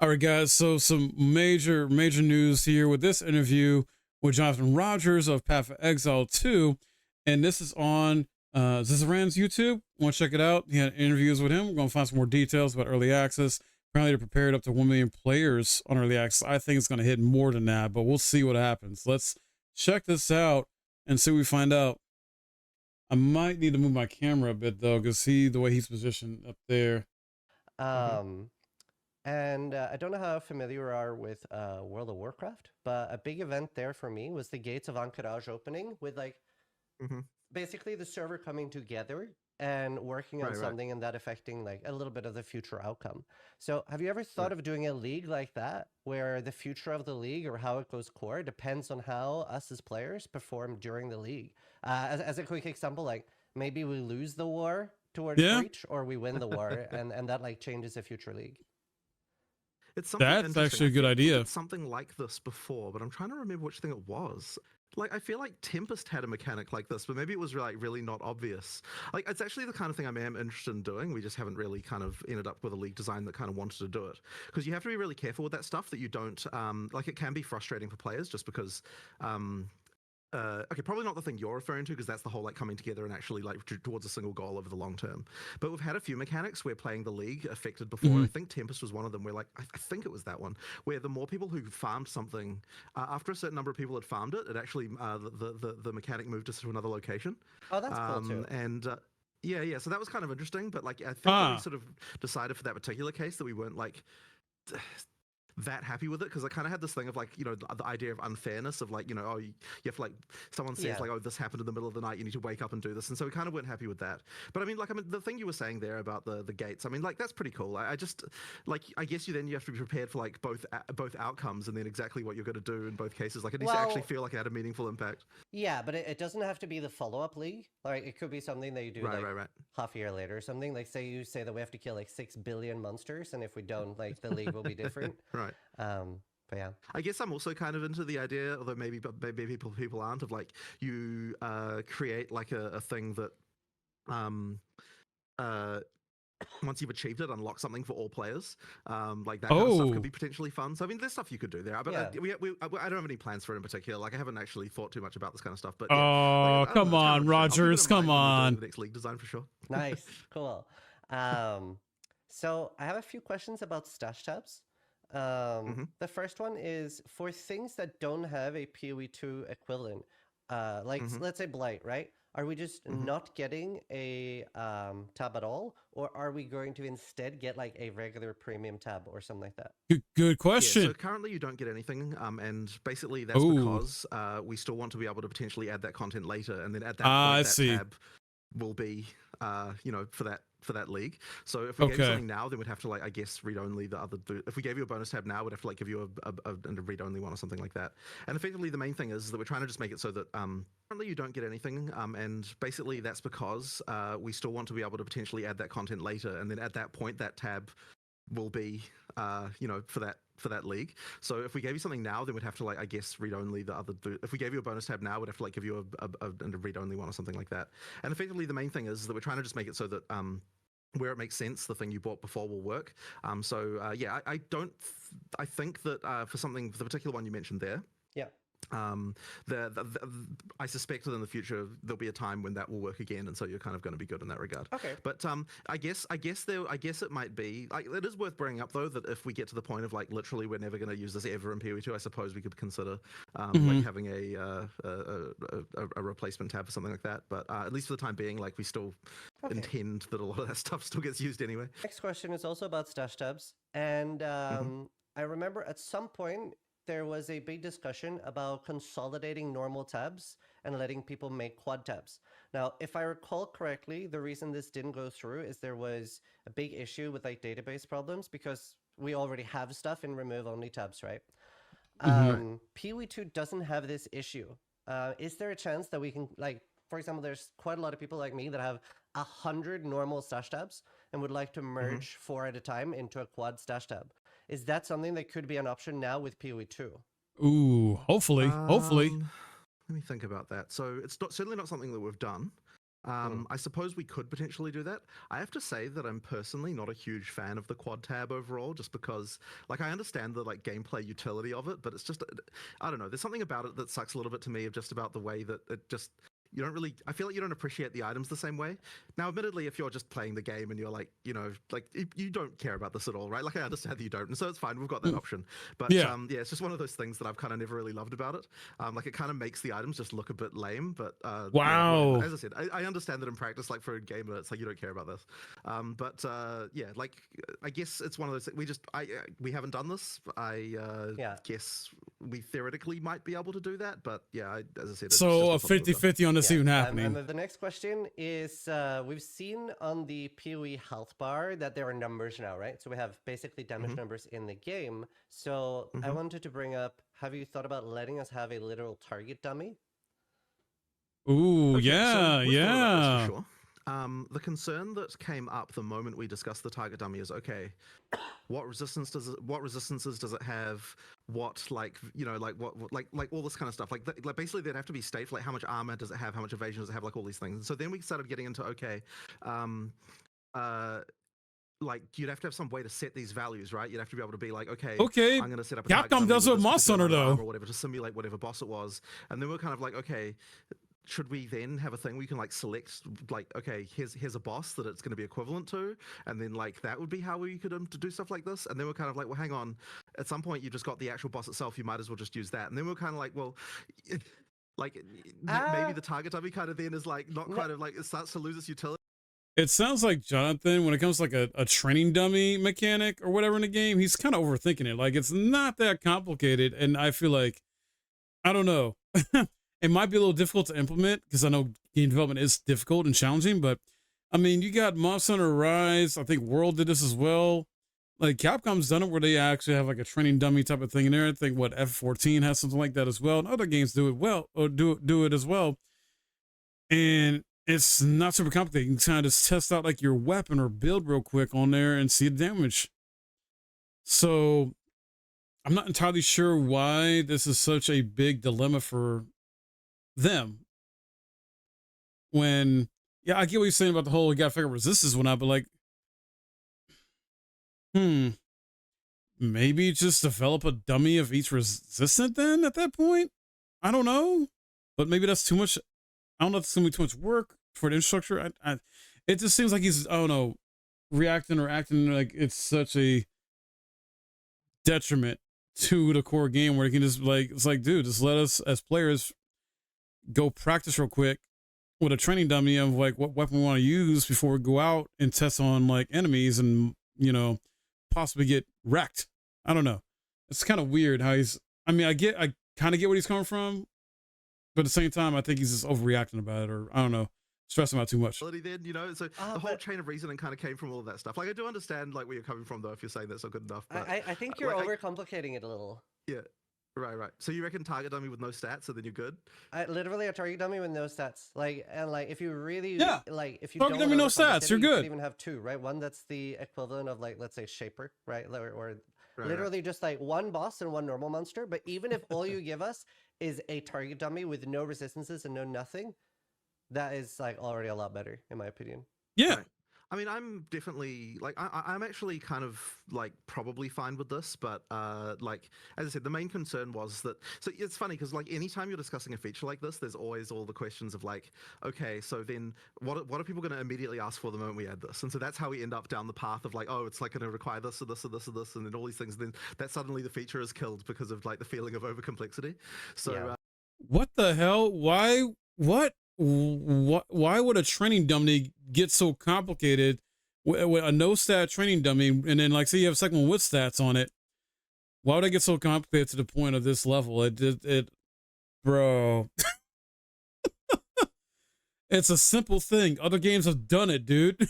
All right, guys. So some major news here with this interview with Jonathan Rogers of Path of Exile 2. And this is on Zizaran's YouTube. Want to check it out? He had interviews with him. We're going to find some more details about early access. Apparently, they're prepared up to 1 million players on early access. I think it's going to hit more than that, but we'll see what happens. Let's check this out and see what we find out. I might need to move my camera a bit, though, because see the way he's positioned up there. Um, and I don't know how familiar you are with World of Warcraft, but a big event there for me was the Gates of Ahn'Qiraj opening with like Mm-hmm. basically the server coming together and working on Right, right. something and that affecting like a little bit of the future outcome. So have you ever thought Right. of doing a league like that where the future of the league or how it goes core depends on how us as players perform during the league? As a quick example, like maybe we lose the war towards Yeah, Breach or we win the war and that like changes the future league. It's something that's interesting. actually a good I think we idea. did something like this before, but I'm trying to remember which thing it was. Like, I feel like Tempest had a mechanic like this, but maybe it was like really not obvious. Like, it's actually the kind of thing I am interested in doing. We just haven't really kind of ended up with a league design that kind of wanted to do it. Because you have to be really careful with that stuff that you don't, like, it can be frustrating for players just because, okay, probably not the thing you're referring to because that's the whole like coming together and actually like towards a single goal over the long term. But we've had a few mechanics where playing the league affected before. And I think Tempest was one of them where like I think it was that one where the more people who farmed something after a certain number of people had farmed it, it actually the mechanic moved us to another location. Oh, that's cool too. And yeah, so that was kind of interesting. But like I think that we sort of decided for that particular case that we weren't like that happy with it because I kind of had this thing of like the idea of unfairness of like oh you have to like someone says like oh this happened in the middle of the night, you need to wake up and do this, and so we kind of weren't happy with that. But I mean the thing you were saying there about the gates, I mean like that's pretty cool. I just like I guess you have to be prepared for like both outcomes and then exactly what you're going to do in both cases. Like it needs to actually feel like it had a meaningful impact. Yeah, but it doesn't have to be the follow-up league. Like it could be something that you do Right. half a year later or something. Like say you say that we have to kill like 6 billion monsters, and if we don't, like the league will be different. Right. But yeah. I guess I'm also kind of into the idea, although maybe people aren't, of like you create like a thing that once you've achieved it, unlock something for all players. Like that kind of stuff could be potentially fun. So I mean, there's stuff you could do there. But I don't have any plans for it in particular. Like I haven't actually thought too much about this kind of stuff. But yeah, like, Come on, Rogers, come on. The next league design for sure. Nice, cool. So I have a few questions about stash tabs. The first one is for things that don't have a PoE2 equivalent, like let's say Blight, right? Are we just not getting a tab at all, or are we going to instead get like a regular premium tab or something like that? Good question. Yeah, so currently you don't get anything, and basically that's because we still want to be able to potentially add that content later, and then at that point that tab will be for that league. So if we gave you something now, then we'd have to like I guess read only the other. If we gave you a bonus tab now, we'd have to like give you a read only one or something like that. And effectively, the main thing is that we're trying to just make it so that currently you don't get anything, and basically that's because we still want to be able to potentially add that content later, and then at that point that tab will be for that league. So if we gave you something now, then we'd have to like I guess read only the other. If we gave you a bonus tab now, we'd have to like give you a read only one or something like that. And effectively, the main thing is that we're trying to just make it so that where it makes sense, the thing you bought before will work. Yeah, I think that for the particular one you mentioned there. Yeah. I suspect that in the future there'll be a time when that will work again, and so you're kind of going to be good in that regard. Okay. But I guess it might be like it is worth bringing up though that if we get to the point of like literally we're never going to use this ever in PoE2, I suppose we could consider like having a replacement tab for something like that. But at least for the time being, like we still intend that a lot of that stuff still gets used anyway. Next question is also about stash tabs, and I remember at some point there was a big discussion about consolidating normal tabs and letting people make quad tabs. Now, if I recall correctly, the reason this didn't go through is there was a big issue with like database problems because we already have stuff in remove only tabs, right? PoE2 doesn't have this issue. Is there a chance that we can like, for example, there's quite a lot of people like me that have 100 normal stash tabs and would like to merge 4 at a time into a quad stash tab. Is that something that could be an option now with PoE2? Ooh, hopefully. Let me think about that. So it's certainly not something that we've done. I suppose we could potentially do that. I have to say that I'm personally not a huge fan of the quad tab overall, just because, like, I understand the like gameplay utility of it, but it's just, I don't know. There's something about it that sucks a little bit to me, of just about the way that it just, you don't really, I feel like you don't appreciate the items the same way. Now, admittedly, if you're just playing the game and you're like, you know, like you don't care about this at all, right? Like, I understand that you don't, and so it's fine. We've got that option. But yeah, it's just one of those things that I've kind of never really loved about it. Like, it kind of makes the items just look a bit lame. But wow, as I said, I understand that in practice, like for a gamer, it's like you don't care about this. Yeah, like I guess it's one of those. We haven't done this. I guess we theoretically might be able to do that, but yeah, as I said, so a 50-50 on this even happening. And the next question is, we've seen on the PoE health bar that there are numbers now, right? So we have basically damage numbers in the game. So I wanted to bring up, have you thought about letting us have a literal target dummy? Ooh, okay, yeah. For sure. The concern that came up the moment we discussed the target dummy is, okay, what resistances does it have? What, like, you know, like what like all this kind of stuff. Like basically they'd have to be state, like how much armor does it have? How much evasion does it have? Like all these things. And so then we started getting into, okay, like you'd have to have some way to set these values, right? You'd have to be able to be like, okay, I'm going to set up a Capcom does it with Monster Hunter though, or whatever, to simulate whatever boss it was. And then we're kind of like, okay, should we then have a thing where you can like select, like, okay, here's a boss that it's going to be equivalent to, and then like that would be how we could to do stuff like this. And then we're kind of like, well, hang on, at some point you just got the actual boss itself, you might as well just use that. And then we're kind of like, well, like maybe the target dummy kind of then is like not quite of like, it starts to lose its utility. It sounds like Jonathan, when it comes to like a training dummy mechanic or whatever in the game, he's kind of overthinking it. Like, it's not that complicated, and I feel like, I don't know. It might be a little difficult to implement, because I know game development is difficult and challenging, but I mean, you got Monster Hunter Rise. I think World did this as well. Like, Capcom's done it where they actually have like a training dummy type of thing in there. I think what F14 has something like that as well. And other games do it well, or do it as well. And it's not super complicated. You can kind of just test out like your weapon or build real quick on there and see the damage. So I'm not entirely sure why this is such a big dilemma for them. When, yeah, I get what you're saying about the whole, you gotta figure out resistance when I, but like, maybe just develop a dummy of each resistant then at that point. I don't know, but maybe that's too much. I don't know if it's gonna be too much work for the infrastructure. It just seems like he's, I don't know, reacting or acting like it's such a detriment to the core game, where you can just like, it's like, dude, just let us as players go practice real quick with a training dummy of like what weapon we want to use before we go out and test on like enemies and, you know, possibly get wrecked. I don't know. It's kind of weird how he's, I mean, I kind of get where he's coming from, but at the same time, I think he's just overreacting about it, or I don't know, stressing out too much. Then, you know, so the whole chain of reasoning kind of came from all of that stuff. Like, I do understand like where you're coming from though, if you're saying that's not good enough. But, I think you're overcomplicating it a little. Yeah. Right. So you reckon target dummy with no stats, so then you're good? Literally a target dummy with no stats. Like, and like, if you really, like, if you target dummy no stats, you're good. You could even have two, right? One that's the equivalent of like, let's say Shaper, right? Or literally just like one boss and one normal monster. But even if all you give us is a target dummy with no resistances and no nothing, that is like already a lot better, in my opinion. Yeah. Right. I mean, I'm definitely like, I'm actually kind of like probably fine with this, but like, as I said, the main concern was that, so it's funny because like anytime you're discussing a feature like this, there's always all the questions of like, okay, so then what are people going to immediately ask for the moment we add this? And so that's how we end up down the path of like, oh, it's like going to require this or this or this or this, and then all these things. Then that suddenly the feature is killed because of like the feeling of over complexity. So what the hell? Why would a training dummy get so complicated with a no stat training dummy, and then like say you have a second one with stats on it? Why would I get so complicated to the point of this level? It bro. It's a simple thing. Other games have done it, dude.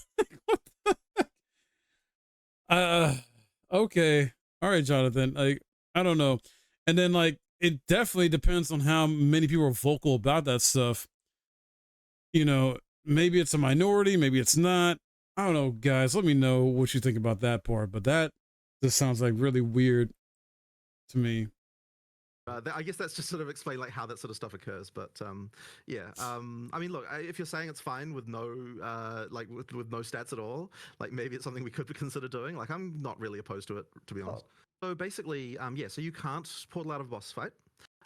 Okay. All right, Jonathan. Like, I don't know. And then like, it definitely depends on how many people are vocal about that stuff. You know, maybe it's a minority, maybe it's not. I don't know, guys. Let me know what you think about that part. But that just sounds like really weird to me. I guess that's just sort of explain like how that sort of stuff occurs. But yeah, I mean, look, if you're saying it's fine with no like with no stats at all, like maybe it's something we could consider doing. Like I'm not really opposed to it, to be honest. So basically, yeah, so you can't portal out of boss fight.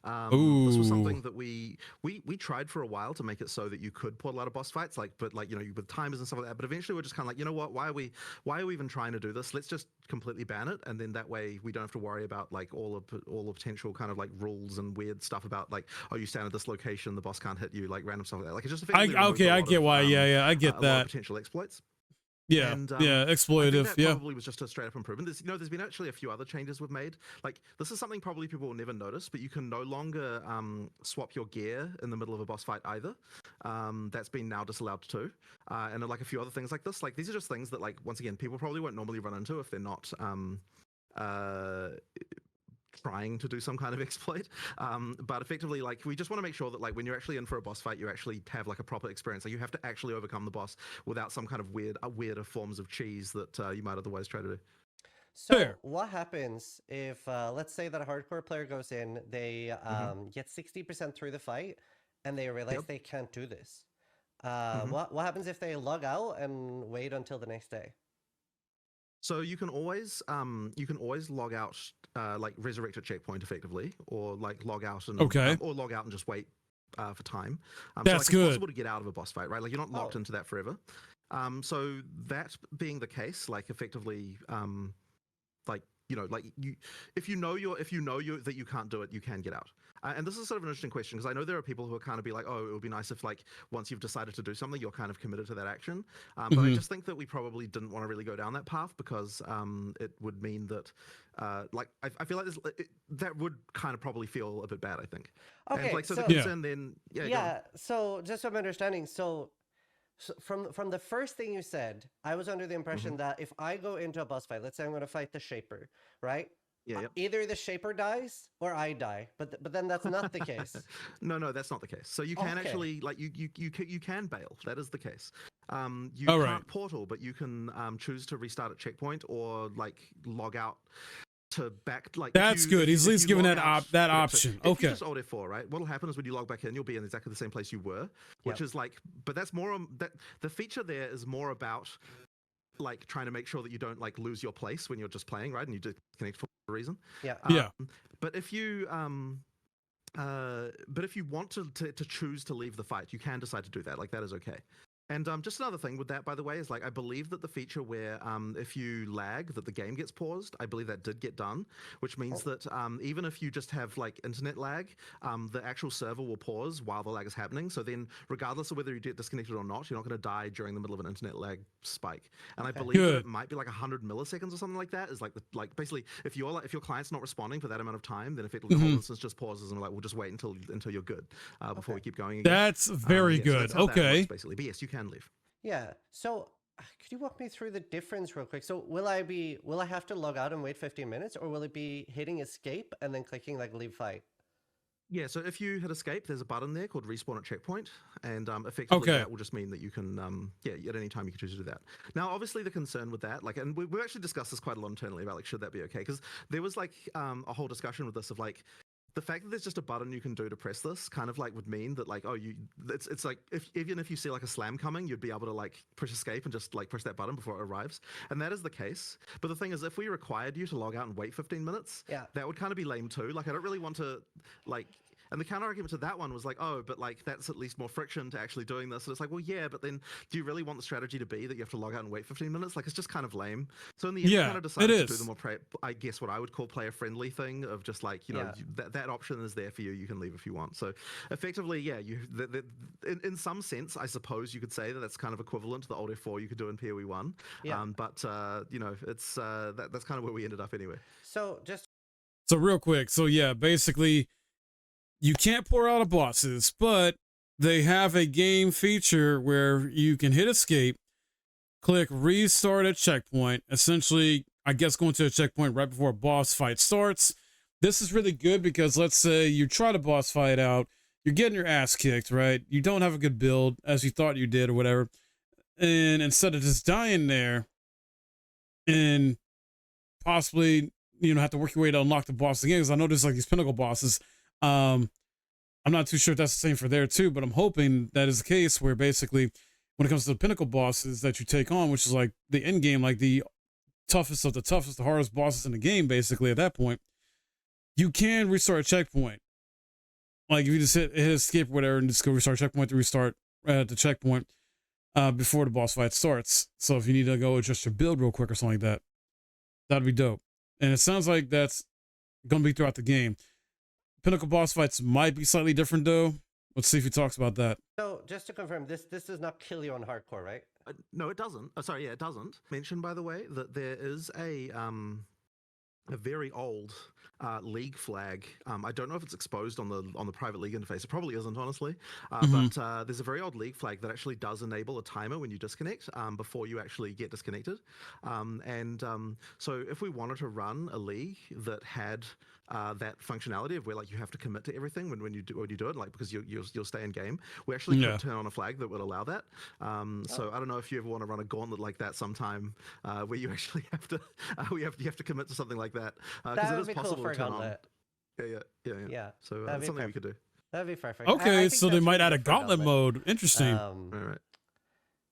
This was something that we tried for a while to make it so that you could portal out of boss fights, like, but like, you know, with timers and stuff like that. But eventually we're just kind of like, you know what, why are we even trying to do this? Let's just completely ban it, and then that way we don't have to worry about like all the potential kind of like rules and weird stuff about like, oh, you stand at this location, the boss can't hit you, like random stuff like that. Like it just okay, I get why. Yeah, I get a that. lot of potential exploits. Yeah, and, yeah, exploitive. I think that probably was just a straight up improvement. There's been actually a few other changes we've made. Like this is something probably people will never notice, but you can no longer swap your gear in the middle of a boss fight either. That's been now disallowed too, and like a few other things like this. Like these are just things that, like, once again, people probably won't normally run into if they're not trying to do some kind of exploit, but effectively, like, we just want to make sure that, like, when you're actually in for a boss fight, you actually have like a proper experience. Like you have to actually overcome the boss without some kind of weirder forms of cheese that you might otherwise try to do. So what happens if let's say that a hardcore player goes in, they get 60% through the fight and they realize they can't do this? What happens if they log out and wait until the next day? So you can always log out, like resurrect at checkpoint effectively, or like log out and or log out and just wait for time. That's so, like, good. It's possible to get out of a boss fight, right? Like you're not locked into that forever. So that being the case, like effectively, like, you know, like if you know that you can't do it, you can get out. And this is sort of an interesting question, because I know there are people who are kind of be like, oh, it would be nice if, like, once you've decided to do something, you're kind of committed to that action. But I just think that we probably didn't want to really go down that path, because it would mean that, like, I feel like that would kind of probably feel a bit bad, I think. Okay, and, like, so the concern then, so just so I'm understanding, so from the first thing you said, I was under the impression that if I go into a boss fight, let's say I'm going to fight the Shaper, right? Either the Shaper dies or I die, but then that's not the case. No, that's not the case. So you can actually, like, you can bail. That is the case. You can't portal, but you can choose to restart at checkpoint or like log out to back. Like that's good. He's at least giving that option. So if you just Alt F4, right? What'll happen is when you log back in, you'll be in exactly the same place you were, which is like, but that's more that the feature there is more about, like, trying to make sure that you don't, like, lose your place when you're just playing, right? And you disconnect for a reason. But if you want to choose to leave the fight, you can decide to do that. Like, that is okay. And just another thing with that, by the way, is, like, I believe that the feature where if you lag, that the game gets paused, I believe that did get done, which means that even if you just have, like, internet lag, the actual server will pause while the lag is happening. So then, regardless of whether you get disconnected or not, you're not going to die during the middle of an internet lag spike. And I believe that it might be like 100 milliseconds or something like that. Is like basically, if your client's not responding for that amount of time, then effectively the whole instance just pauses, and we're like, we'll just wait until you're good before we keep going again. That's very good. So that's how that works, basically. But yes, you can leave. Yeah. So could you walk me through the difference real quick? So will I have to log out and wait 15 minutes, or will it be hitting escape and then clicking like leave fight? Yeah, so if you hit escape, there's a button there called respawn at checkpoint, and effectively that will just mean that you can, at any time you can choose to do that. Now, obviously, the concern with that, like, and we've actually discussed this quite a lot internally about, like, should that be okay? Because there was, like, a whole discussion with this of, like, the fact that there's just a button you can do to press this kind of, like, would mean that, like, it's like, even if you see, like, a slam coming, you'd be able to, like, push escape and just, like, push that button before it arrives. And that is the case. But the thing is, if we required you to log out and wait 15 minutes, that would kind of be lame too. Like, I don't really want to, like, and the counter argument to that one was like, oh, but, like, that's at least more friction to actually doing this. And it's like, well, yeah, but then do you really want the strategy to be that you have to log out and wait 15 minutes? Like, it's just kind of lame. So in the end, we kind of decided to do the more, I guess, what I would call player-friendly thing of just, like, you know, that option is there for you. You can leave if you want. So effectively, in some sense, I suppose you could say that that's kind of equivalent to the old F4 you could do in PoE 1. But you know, it's that's kind of where we ended up anyway. So real quick. So yeah, basically, you can't pour out of bosses, but they have a game feature where you can hit escape, click restart at checkpoint, essentially, I guess, going to a checkpoint right before a boss fight starts. This is really good because let's say you try to boss fight out, you're getting your ass kicked, right? You don't have a good build as you thought you did or whatever. And instead of just dying there and possibly have to work your way to unlock the boss again. Because I know there's like these pinnacle bosses. I'm not too sure if that's the same for there too, but I'm hoping that is the case where basically when it comes to the pinnacle bosses that you take on, which is like the end game, like the toughest of the toughest, the hardest bosses in the game, basically at that point, you can restart a checkpoint. Like if you just hit escape or whatever and just go restart checkpoint to restart at the checkpoint before the boss fight starts. So if you need to go adjust your build real quick or something like that, that'd be dope. And it sounds like that's gonna be throughout the game. Pinnacle boss fights might be slightly different though. Let's see if he talks about that. So just to confirm, this does not kill you on hardcore, right? No, it doesn't. Sorry, yeah, it doesn't. Mention, by the way, that there is a very old League flag. I don't know if it's exposed on the private League interface. It probably isn't, honestly. But there's a very old League flag that actually does enable a timer when you disconnect before you actually get disconnected. So if we wanted to run a League that had that functionality of where like you have to commit to everything when you do it, like because you'll stay in game, we actually could turn on a flag that would allow that. So I don't know if you ever want to run a gauntlet like that sometime, where you actually have to you have to commit to something like that, because it is possible to turn on. Yeah. So that's something we could do. That'd be perfect. Okay, so they might add a gauntlet mode. Interesting. All right.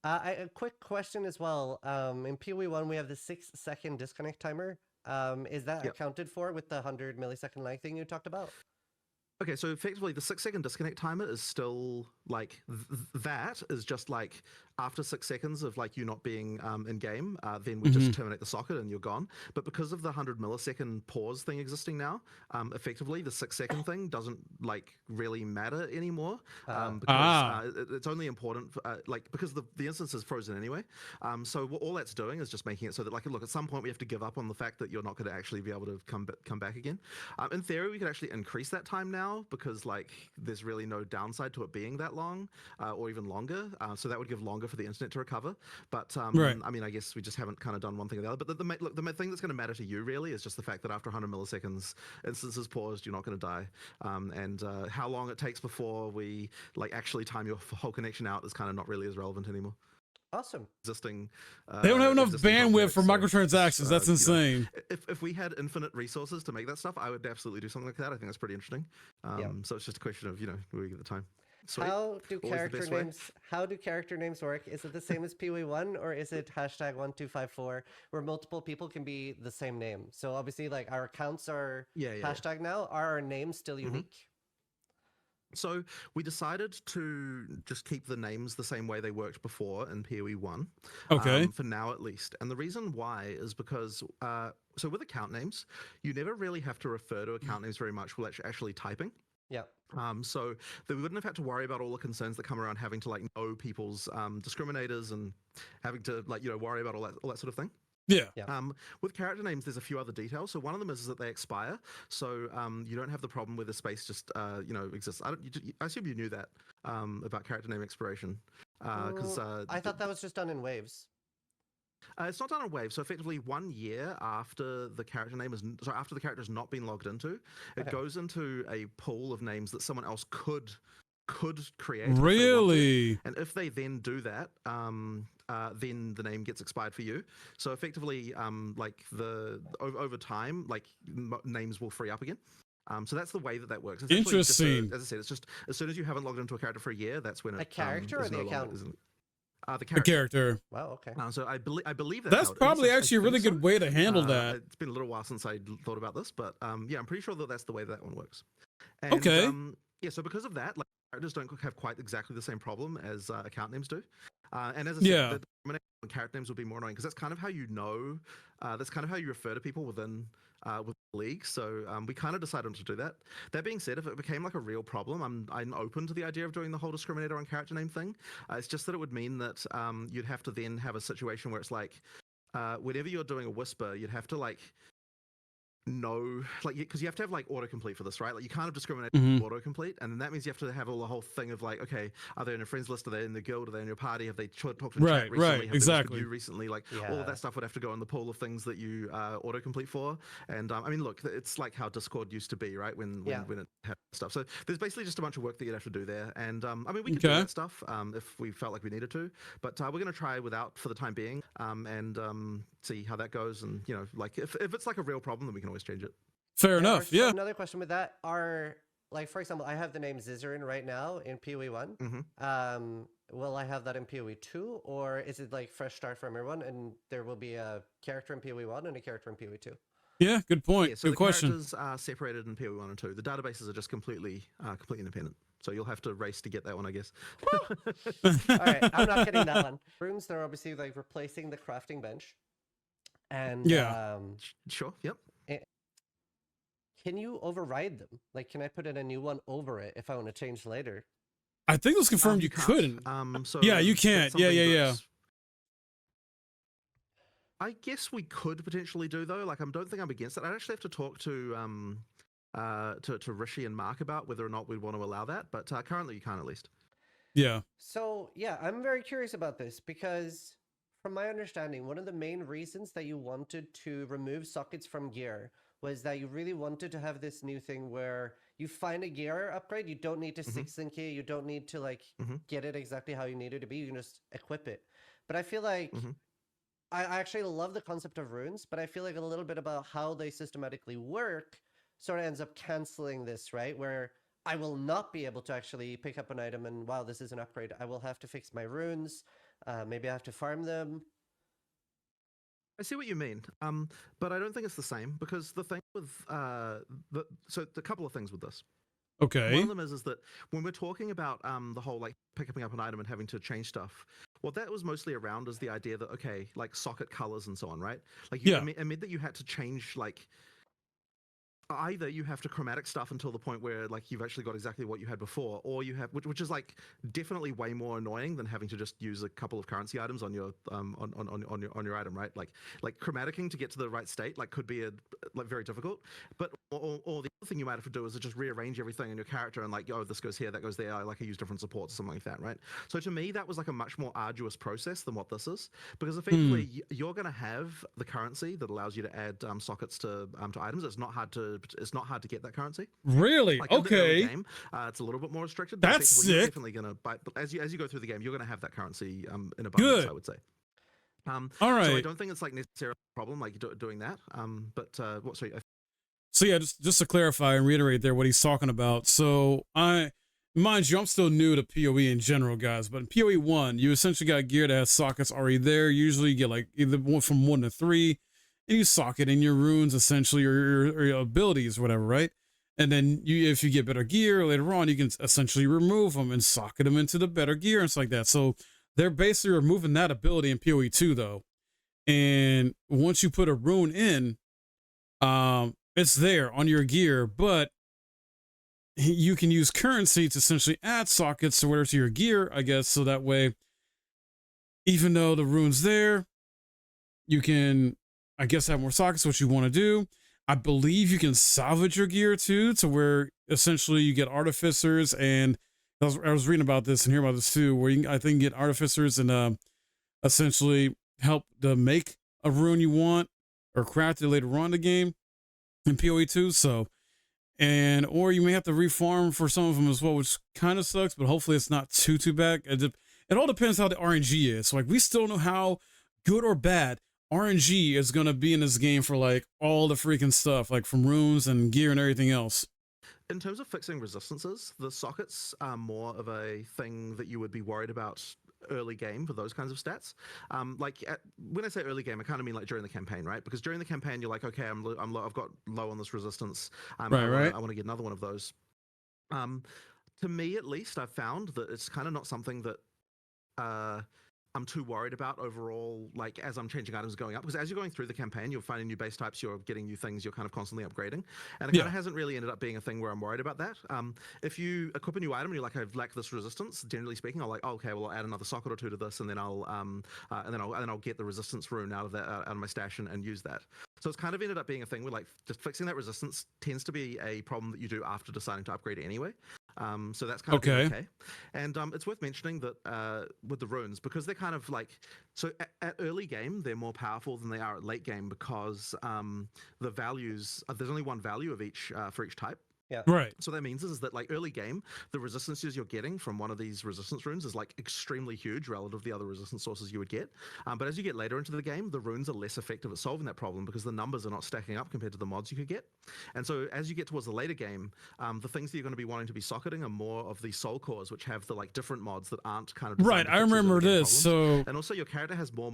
A quick question as well. In PoE 1, we have the 6-second disconnect timer. Is that accounted for with the 100 millisecond lag thing you talked about? Okay, so effectively the 6-second disconnect timer is still like that is just like after 6 seconds of like you not being in game, then we just terminate the socket and you're gone. But because of the 100 millisecond pause thing existing now, effectively the 6-second thing doesn't like really matter anymore, because it's only important for, like because the instance is frozen anyway. So all that's doing is just making it so that like look, at some point we have to give up on the fact that you're not going to actually be able to come back again. In theory, we could actually increase that time now, because like there's really no downside to it being that long, or even longer, so that would give longer for the internet to recover. But I mean, I guess we just haven't kind of done one thing or the other. But the thing that's going to matter to you really is just the fact that after 100 milliseconds, instances paused, you're not going to die. And how long it takes before we like actually time your whole connection out is kind of not really as relevant anymore. Awesome. Existing. They don't have enough bandwidth for microtransactions. That's insane. If we had infinite resources to make that stuff, I would absolutely do something like that. I think that's pretty interesting. So it's just a question of where we get the time. Sweet. How do character names work? Is it the same as PoE 1, or is it #1254 where multiple people can be the same name? So obviously, like our accounts are hashtag now. Are our names still unique? So we decided to just keep the names the same way they worked before in PoE 1. Okay. For now, at least. And the reason why is because, so with account names, you never really have to refer to account names very much while actually typing. Yeah. So that we wouldn't have had to worry about all the concerns that come around having to like know people's discriminators and having to like, worry about all that sort of thing. Yeah. With character names, there's a few other details. So one of them is that they expire. So you don't have the problem where the space just exists. I assume you knew that about character name expiration. Because I thought that was just done in waves. It's not done in waves. So effectively, 1 year after the character name after the character has not been logged into, it goes into a pool of names that someone else could create. Really? And if they then do that, then the name gets expired for you. So effectively, like over time, like names will free up again. So that's the way that works. It's interesting. As I said, it's just as soon as you haven't logged into a character for a year, that's when a character or the account. The character. Wow. Okay. So I believe that's probably actually a really good way to handle that. It's been a little while since I thought about this, but yeah, I'm pretty sure that's the way that one works. And, okay. Yeah. So because of that, like characters don't have quite exactly the same problem as account names do. And as I said, the character names will be more annoying because that's kind of how that's kind of how you refer to people within the league. So we kind of decided to do that. That being said, if it became like a real problem, I'm open to the idea of doing the whole discriminator on character name thing. It's just that it would mean that you'd have to then have a situation where it's like whenever you're doing a whisper, you'd have to like know, like, because you have to have like autocomplete for this, right? Like you can't have discriminate autocomplete, and then that means you have to have all the whole thing of like, okay, are they in your friends list? Are they in the guild? Are they in your party? Have they talked to chat recently? Right, have exactly. They you recently? Like all of that stuff would have to go in the pool of things that you autocomplete for. And I mean, look, it's like how Discord used to be, right? When it had stuff. So there's basically just a bunch of work that you'd have to do there. And I mean, we could do that stuff if we felt like we needed to, but we're going to try without for the time being, and see how that goes. And like if it's like a real problem, then we can always always change it. Fair enough. Yeah. Another question with that are, like, for example, I have the name Zizarin right now in PoE 1. Mm-hmm. Will I have that in PoE 2, or is it like fresh start from everyone, and there will be a character in PoE 1 and a character in PoE 2? Yeah, good point. Yeah, so good question. Characters are separated in PoE 1 and 2. The databases are just completely independent. So you'll have to race to get that one, I guess. All right, I'm not getting that one. Runes, they're obviously like replacing the crafting bench. And yeah. Sure, yep. Can you override them? Like, can I put in a new one over it if I want to change later? I think it was confirmed you couldn't. So yeah, you can't. Yeah. I guess we could potentially do, though. Like, I don't think I'm against it. I'd actually have to talk to Rishi and Mark about whether or not we'd want to allow that. But currently, you can't, at least. Yeah. So yeah, I'm very curious about this because, from my understanding, one of the main reasons that you wanted to remove sockets from gear was that you really wanted to have this new thing where you find a gear upgrade, you don't need to 6-link it, you don't need to like get it exactly how you need it to be, you can just equip it. But I feel like I actually love the concept of runes, but I feel like a little bit about how they systematically work sort of ends up canceling this, right? Where I will not be able to actually pick up an item and, wow, this is an upgrade. I will have to fix my runes. Maybe I have to farm them. I see what you mean, but I don't think it's the same, because the thing with so a couple of things with this. Okay. One of them is that when we're talking about the whole like picking up an item and having to change stuff, what that was mostly around is the idea that, okay, like socket colors and so on, right? Like you admit that you had to change, like, either you have to chromatic stuff until the point where like you've actually got exactly what you had before, or you have, which is like definitely way more annoying than having to just use a couple of currency items on your on your item, right? Like chromaticking to get to the right state like could be like very difficult. But or the other thing you might have to do is to just rearrange everything in your character and like, oh, this goes here, that goes there. I use different supports or something like that, right? So to me, that was like a much more arduous process than what this is, because effectively you're going to have the currency that allows you to add sockets to items. It's not hard to get that currency. Really? Like, in the early okay. game, it's a little bit more restricted. But that's sick. You're definitely gonna, but as you go through the game, you're gonna have that currency in abundance. Good. I would say. All right. So I don't think it's like necessarily a problem like doing that. But what? Sorry. So yeah, just to clarify and reiterate there what he's talking about. So mind you, I'm still new to PoE in general, guys. But in PoE 1, you essentially got gear that has sockets already there. Usually you get like either from 1 to 3. And you socket in your runes, essentially, or your abilities or whatever, right? And then if you get better gear later on, you can essentially remove them and socket them into the better gear and stuff like that. So they're basically removing that ability in PoE 2, though. And once you put a rune in, it's there on your gear, but you can use currency to essentially add sockets to your gear, I guess, so that way, even though the rune's there, you can, I guess, have more sockets, what you want to do. I believe you can salvage your gear too, to where essentially you get artificers, and I was reading about this and hearing about this too, where you can, I think, get artificers and essentially help to make a rune you want or craft it later on in the game in PoE 2. So, or you may have to refarm for some of them as well, which kind of sucks, but hopefully it's not too bad. It all depends how the RNG is. So, like, we still know how good or bad RNG is going to be in this game for like all the freaking stuff, like from runes and gear and everything else. In terms of fixing resistances, the sockets are more of a thing that you would be worried about early game for those kinds of stats. When I say early game, I kind of mean like during the campaign, right? Because during the campaign, you're like, okay, I've got low on this resistance. Right. I want to get another one of those. To me, at least, I've found that it's kind of not something that I'm too worried about overall, like as I'm changing items going up, because as you're going through the campaign, you're finding new base types, you're getting new things, you're kind of constantly upgrading. And it kind of hasn't really ended up being a thing where I'm worried about that. If you equip a new item and you're like, I lack this resistance, generally speaking, I'll like, oh, okay, well, I'll add another socket or two to this, and then I'll get the resistance rune out of my stash and use that. So it's kind of ended up being a thing where like just fixing that resistance tends to be a problem that you do after deciding to upgrade it anyway. So that's kind of okay. And it's worth mentioning that with the runes, because they're kind of like, so at early game, they're more powerful than they are at late game, because the values, there's only one value of each for each type. Yeah. Right. So that means is that like early game, the resistances you're getting from one of these resistance runes is like extremely huge relative to the other resistance sources you would get. But as you get later into the game, the runes are less effective at solving that problem because the numbers are not stacking up compared to the mods you could get. And so as you get towards the later game, the things that you're going to be wanting to be socketing are more of the soul cores, which have the like different mods that aren't kind of Right. I remember this. So, and also your character has more.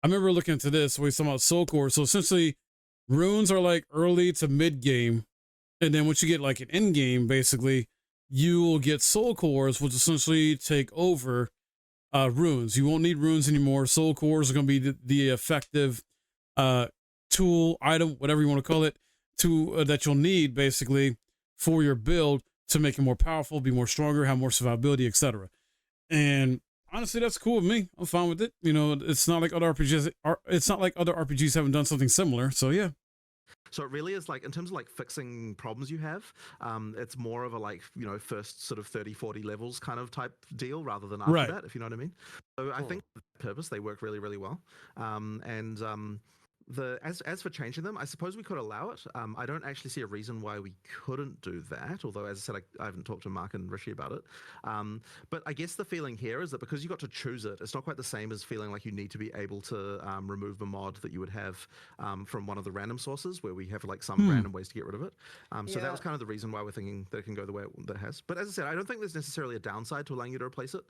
I remember looking into this. We talking about soul core. So essentially, runes are like early to mid game. And then once you get like an end game, basically, you will get soul cores, which essentially take over runes. You won't need runes anymore. Soul cores are going to be the effective tool, item, whatever you want to call it, to that you'll need basically for your build to make it more powerful, be more stronger, have more survivability, etc. And honestly, that's cool with me. I'm fine with it. You know, it's not like other RPGs. It's not like other RPGs haven't done something similar. So yeah. So it really is like, in terms of like fixing problems you have, it's more of a like, you know, first sort of 30, 40 levels kind of type deal rather than after that, if you know what I mean. So I think for that purpose, they work really, really well. As for changing them, I suppose we could allow it. I don't actually see a reason why we couldn't do that, although as I said, I haven't talked to Mark and Rishi about it. But I guess the feeling here is that because you got to choose it, it's not quite the same as feeling like you need to be able to remove a mod that you would have from one of the random sources where we have like some random ways to get rid of it. So that was kind of the reason why we're thinking that it can go the way that it has. But as I said, I don't think there's necessarily a downside to allowing you to replace it.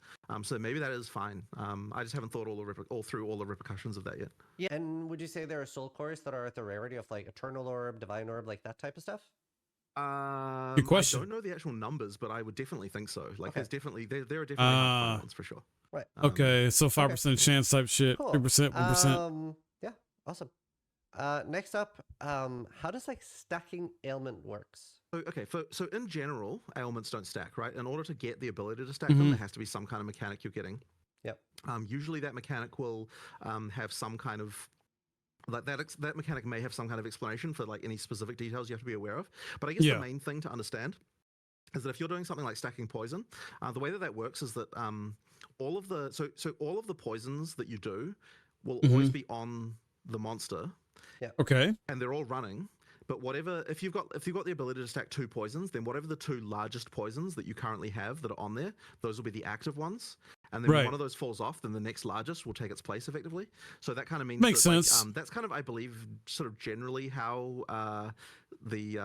So maybe that is fine. I just haven't thought all through all the repercussions of that yet. Yeah, and would you say there are soul cores that are at the rarity of like Eternal Orb, Divine Orb, like that type of stuff? Good question. I don't know the actual numbers, but I would definitely think so. Like, there's definitely there are definitely hard ones for sure. Right. Okay, so 5% chance type shit. Cool. 3%, 1%. Yeah, awesome. Next up, how does like stacking ailment works? So in general, ailments don't stack, right? In order to get the ability to stack them, there has to be some kind of mechanic you're getting. Yep. Usually that mechanic will have some kind of like that mechanic may have some kind of explanation for like any specific details you have to be aware of. But I guess the main thing to understand is that if you're doing something like stacking poison, the way that works is that all of the poisons that you do will always be on the monster. Yeah. Okay. And they're all running. But if you've got the ability to stack 2 poisons, then whatever the 2 largest poisons that you currently have that are on there, those will be the active ones. And then when one of those falls off, then the next largest will take its place effectively. So that kind of means makes sense. Like, that's kind of, I believe, sort of generally how the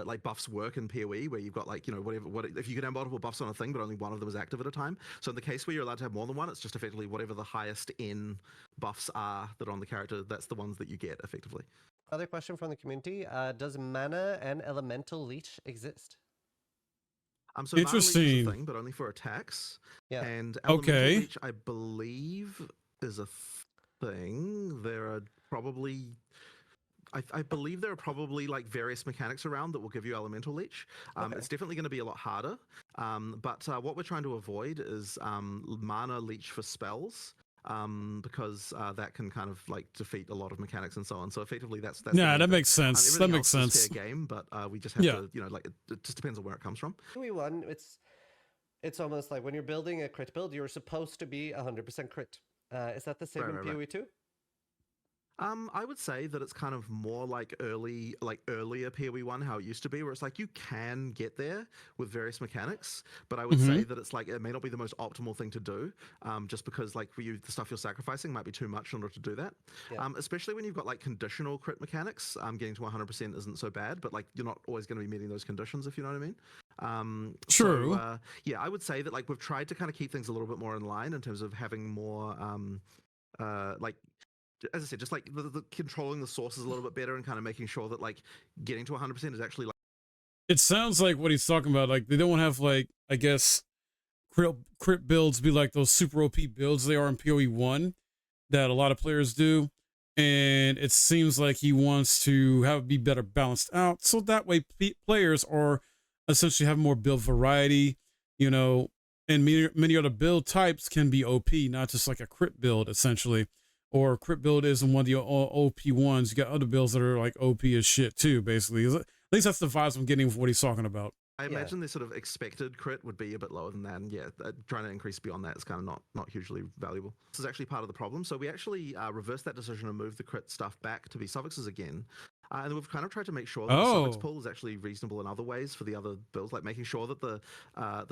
like buffs work in PoE, where you've got like, you know, if you can have multiple buffs on a thing, but only one of them is active at a time. So in the case where you're allowed to have more than one, it's just effectively whatever the highest N buffs are that are on the character, that's the ones that you get effectively. Other question from the community: does mana and elemental leech exist? So interesting. Mana leech is a thing, but only for attacks. Yeah. And elemental leech, I believe, is a thing. There are probably. I believe there are probably like various mechanics around that will give you elemental leech. It's definitely going to be a lot harder. But what we're trying to avoid is mana leech for spells. Because that can kind of like defeat a lot of mechanics and so on. So effectively, that's that makes sense. That makes sense. Fair game, but we just have to, you know, like it just depends on where it comes from. PoE1, it's almost like when you're building a crit build, you're supposed to be 100% crit. Is that the same in PoE2? I would say that it's kind of more like earlier PoE1, how it used to be, where it's like you can get there with various mechanics, but I would say that it's like it may not be the most optimal thing to do, just because like the stuff you're sacrificing might be too much in order to do that. Yeah. Especially when you've got like conditional crit mechanics. Getting to 100% isn't so bad, but like you're not always going to be meeting those conditions, if you know what I mean. True. So, yeah, I would say that like we've tried to kind of keep things a little bit more in line in terms of having more like. As I said, just like the controlling the sources a little bit better and kind of making sure that like getting to 100% is actually like. It sounds like what he's talking about. Like they don't have like, I guess, crit builds be like those super OP builds they are in PoE1 that a lot of players do. And it seems like he wants to have it be better balanced out. So that way players are essentially have more build variety, you know, and many other build types can be OP, not just like a crit build essentially. Or crit build isn't one of the OP ones. You got other builds that are like OP as shit too, basically. At least that's the vibes I'm getting from what he's talking about. I imagine the sort of expected crit would be a bit lower than that, and trying to increase beyond that is kind of not hugely valuable. This is actually part of the problem. So we actually reversed that decision and moved the crit stuff back to be suffixes again, And we've kind of tried to make sure that the suffix Oh, pool is actually reasonable in other ways for the other builds, like making sure that the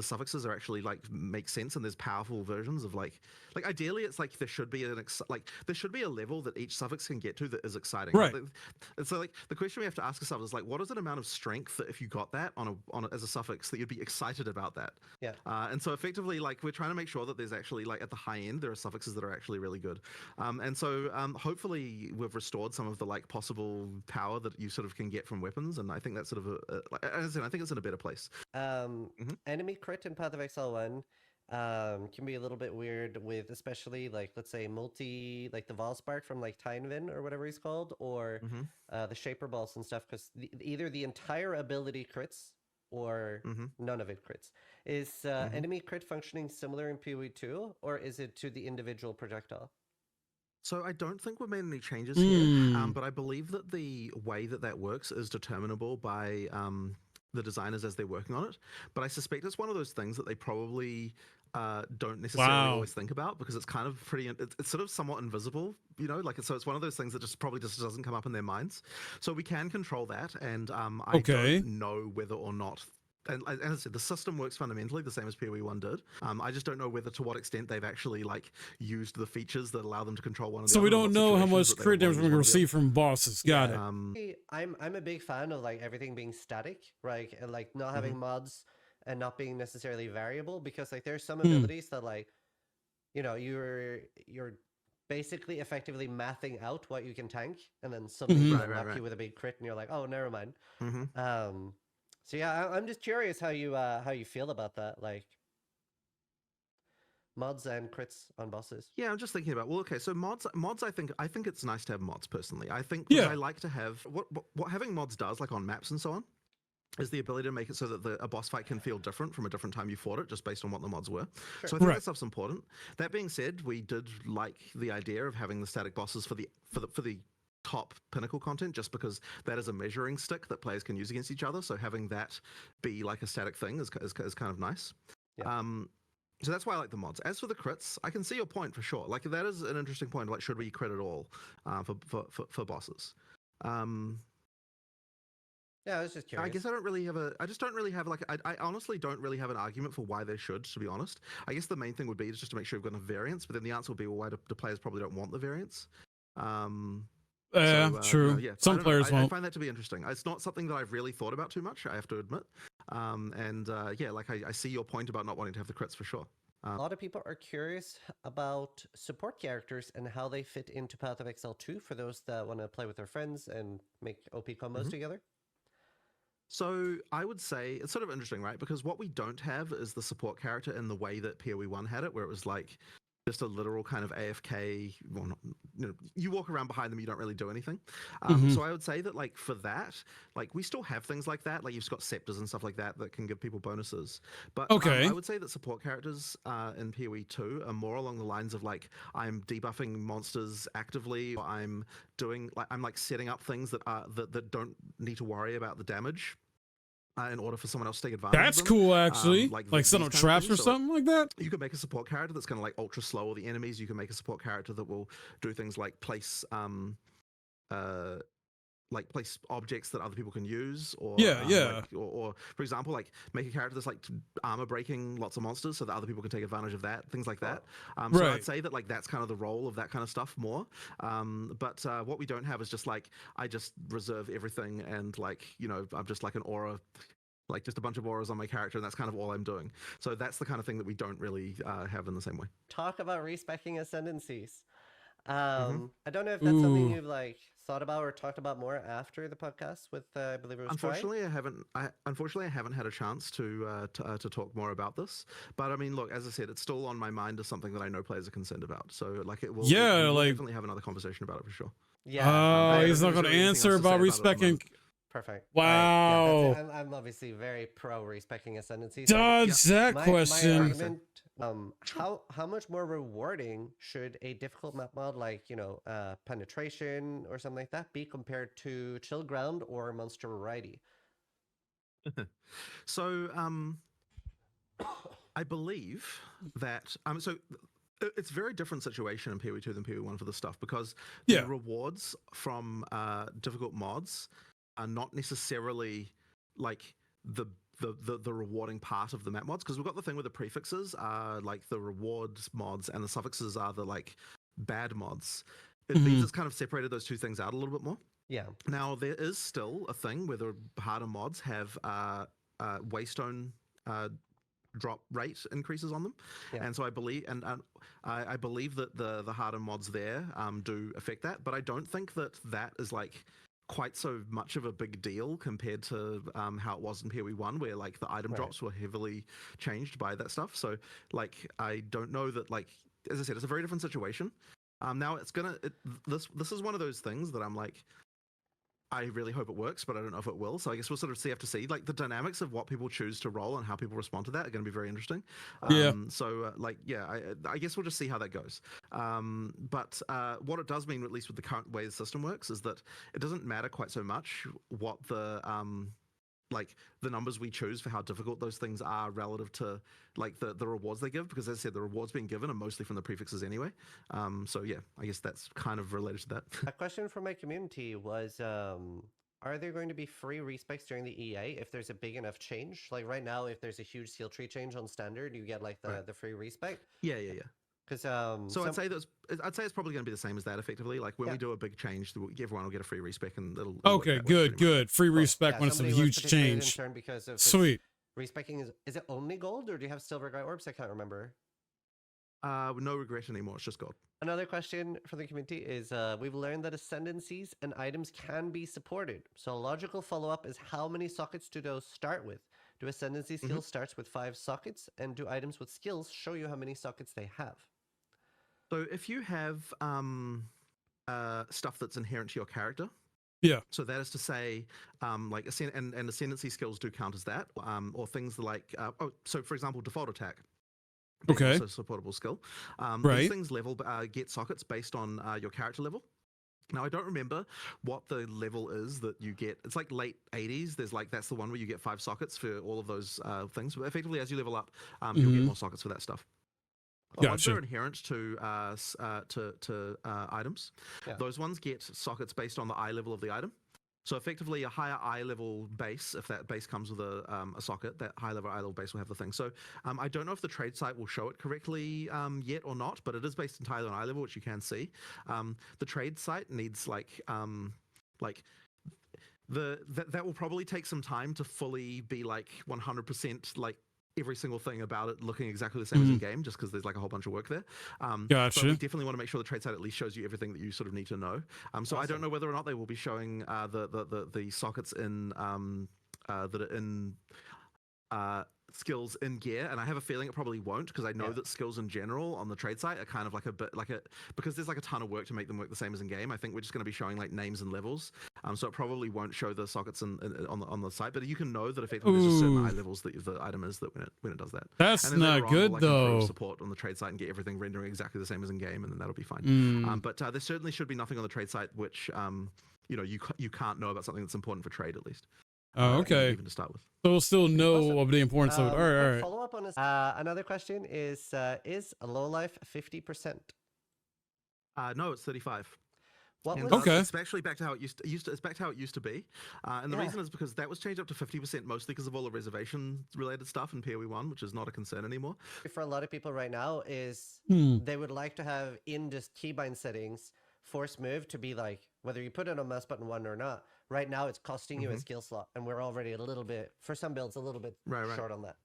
suffixes are actually like make sense, and there's powerful versions of like ideally it's like there should be there should be a level that each suffix can get to that is exciting. right. And so like the question we have to ask ourselves is like, what is an amount of strength that if you got that on a as a suffix that you'd be excited about that? Yeah. And so effectively, like we're trying to make sure that there's actually like at the high end there are suffixes that are actually really good. And so hopefully we've restored some of the like possible power that you sort of can get from weapons, and I think that's sort of as I said, I think it's in a better place. Enemy crit in Path of Exile 1 can be a little bit weird with, especially like, let's say like the Valspark from like Tynvin or whatever he's called, or the Shaper Balls and stuff, because either the entire ability crits or none of it crits. Is enemy crit functioning similar in PoE 2, or is it to the individual projectile? So I don't think we've made any changes here, but I believe that the way that works is determinable by the designers as they're working on it. But I suspect it's one of those things that they probably don't necessarily always think about, because it's kind of pretty, it's sort of somewhat invisible, you know, like so it's one of those things that just probably just doesn't come up in their minds. So we can control that, and I don't know whether or not. And as I said, the system works fundamentally the same as PoE 1 did. I just don't know whether to what extent they've actually like used the features that allow them to control one of the So other. we don't know how much crit damage we're going to receive from bosses. Got it. I'm a big fan of like everything being static, right? And like not having mods and not being necessarily variable, because like there's some abilities that like, you know, you're basically effectively mathing out what you can tank, and then suddenly they knock you with a big crit, and you're like, oh, never mind. So yeah, I'm just curious how you feel about that, like mods and crits on bosses. Yeah, I'm just thinking about, well, okay, so mods. I think it's nice to have mods personally. I think I like to have what having mods does, like on maps and so on, is the ability to make it so that a boss fight can feel different from a different time you fought it, just based on what the mods were. Sure. So I think that stuff's important. That being said, we did like the idea of having the static bosses for the top pinnacle content, just because that is a measuring stick that players can use against each other. So having that be like a static thing is kind of nice. Yeah. So that's why I like the mods. As for the crits, I can see your point for sure. Like that is an interesting point. Like, should we crit at all for bosses? Yeah, I was just curious. I guess I honestly don't really have an argument for why they should, to be honest. I guess the main thing would be just to make sure we've got enough variance, but then the answer would be, well, why do the players probably don't want the variance? True. Yeah, some players won't. I find that to be interesting. It's not something that I've really thought about too much, I have to admit. Yeah, like I see your point about not wanting to have the crits for sure. A lot of people are curious about support characters and how they fit into Path of Exile 2 for those that want to play with their friends and make OP combos together. So I would say it's sort of interesting, right? Because what we don't have is the support character in the way that PoE 1 had it, where it was like just a literal kind of AFK. Well, not, you know, you walk around behind them, you don't really do anything. So I would say that, like, for that, like, we still have things like that. Like, you've got scepters and stuff like that that can give people bonuses. But I would say that support characters in PoE 2 are more along the lines of, like, I'm debuffing monsters actively, or I'm setting up things that don't need to worry about the damage. In order for someone else to take advantage That's of them. Cool, actually. Like set up traps or something like that? You can make a support character that's going to, like, ultra slow all the enemies. You can make a support character that will do things like place objects that other people can use, or or for example, like make a character that's like armor breaking lots of monsters so that other people can take advantage of that, things like that. So I'd say that, like, that's kind of the role of that kind of stuff more. But what we don't have is just like, I just reserve everything, and, like, you know, I'm just like an aura, like just a bunch of auras on my character, and that's kind of all I'm doing. So that's the kind of thing that we don't really have in the same way. Talk about respeccing ascendancies. I don't know if that's something you've like thought about or talked about more after the podcast with I believe it was Unfortunately, I haven't had a chance to talk more about this. But I mean, look, as I said, it's still on my mind as something that I know players are concerned about. So, like, we'll definitely have another conversation about it for sure. Yeah. He's not going to answer about respeccing. Perfect. Wow. Yeah, I'm obviously very pro respeccing ascendancies. Dodge that question. My argument, how much more rewarding should a difficult map mod like, you know, penetration or something like that be compared to chill ground or monster variety? So I believe that so It's a very different situation in PoE 2 than PoE 1 for this stuff, because the Yeah. rewards from difficult mods are not necessarily like the rewarding part of the map mods, because we've got the thing with the prefixes are like the rewards mods and the suffixes are the like bad mods. It means it's kind of separated those two things out a little bit more. Yeah. Now there is still a thing where the harder mods have waystone drop rate increases on them, and so I believe, and I believe that the harder mods there do affect that, but I don't think that is like quite so much of a big deal compared to how it was in PoE 1, where like the item drops were heavily changed by that stuff. So like I don't know that, like, as I said, it's a very different situation. Now it's gonna this is one of those things that I'm like, I really hope it works, but I don't know if it will. So I guess we'll sort of have to see. Like the dynamics of what people choose to roll and how people respond to that are going to be very interesting. So I guess we'll just see how that goes. But what it does mean, at least with the current way the system works, is that it doesn't matter quite so much what the like the numbers we choose for how difficult those things are relative to like the rewards they give, because as I said, the rewards being given are mostly from the prefixes anyway. So yeah, I guess that's kind of related to that. A question from my community was, are there going to be free respecs during the EA if there's a big enough change? Like right now, if there's a huge skill tree change on standard, you get like the free respec. Yeah. Because so I'd say it's probably going to be the same as that effectively. Like when we do a big change, everyone will get a free respec, and it'll Okay, good. Free respec when it's a huge change. Because of Sweet. Respeccing is it only gold, or do you have silver guy orbs? I can't remember. No regret anymore. It's just gold. Another question from the community is, we've learned that ascendancies and items can be supported. So a logical follow-up is, how many sockets do those start with? Do ascendancy skills starts with 5 sockets, and do items with skills show you how many sockets they have? So if you have stuff that's inherent to your character, so that is to say, like and ascendancy skills do count as that, or things like so for example, default attack. Okay. Also a supportable skill. These things level get sockets based on your character level. Now, I don't remember what the level is that you get. It's like late 80s. There's like, that's the one where you get 5 sockets for all of those things. But effectively, as you level up, you'll get more sockets for that stuff. Ones that are inherent to items, those ones get sockets based on the eye level of the item. So effectively, a higher eye level base, if that base comes with a socket, that high level eye level base will have the thing. So I don't know if the trade site will show it correctly yet or not, but it is based entirely on eye level, which you can see. The trade site needs that will probably take some time to fully be like 100% like every single thing about it looking exactly the same as in game, just because there's like a whole bunch of work there. But we definitely want to make sure the trade site at least shows you everything that you sort of need to know. So I don't know whether or not they will be showing the sockets in that are in skills in gear, and I have a feeling it probably won't, because I know that skills in general on the trade site are kind of like a bit like because there's like a ton of work to make them work the same as in game. I think we're just going to be showing like names and levels, so it probably won't show the sockets on the site, but you can know that effectively there's just certain eye levels that the item is that when it does that. That's not good though. Support on the trade site and get everything rendering exactly the same as in game, and then that'll be fine. But there certainly should be nothing on the trade site which you can't know about something that's important for trade, at least. Oh, okay. Even to start with. So we'll still know of the importance of it. All right. Follow up on this. Another question is a low life 50%? No, it's 35. Okay. It's actually back to how it used to. It's back to how it used to be, and the reason is because that was changed up to 50%, mostly because of all the reservation related stuff in PoE 1, which is not a concern anymore. For a lot of people right now, is they would like to have in just keybind settings force move to be like, whether you put it on mouse button 1 or not. Right now, it's costing you a skill slot, and we're already a little bit, for some builds, a little bit short on that.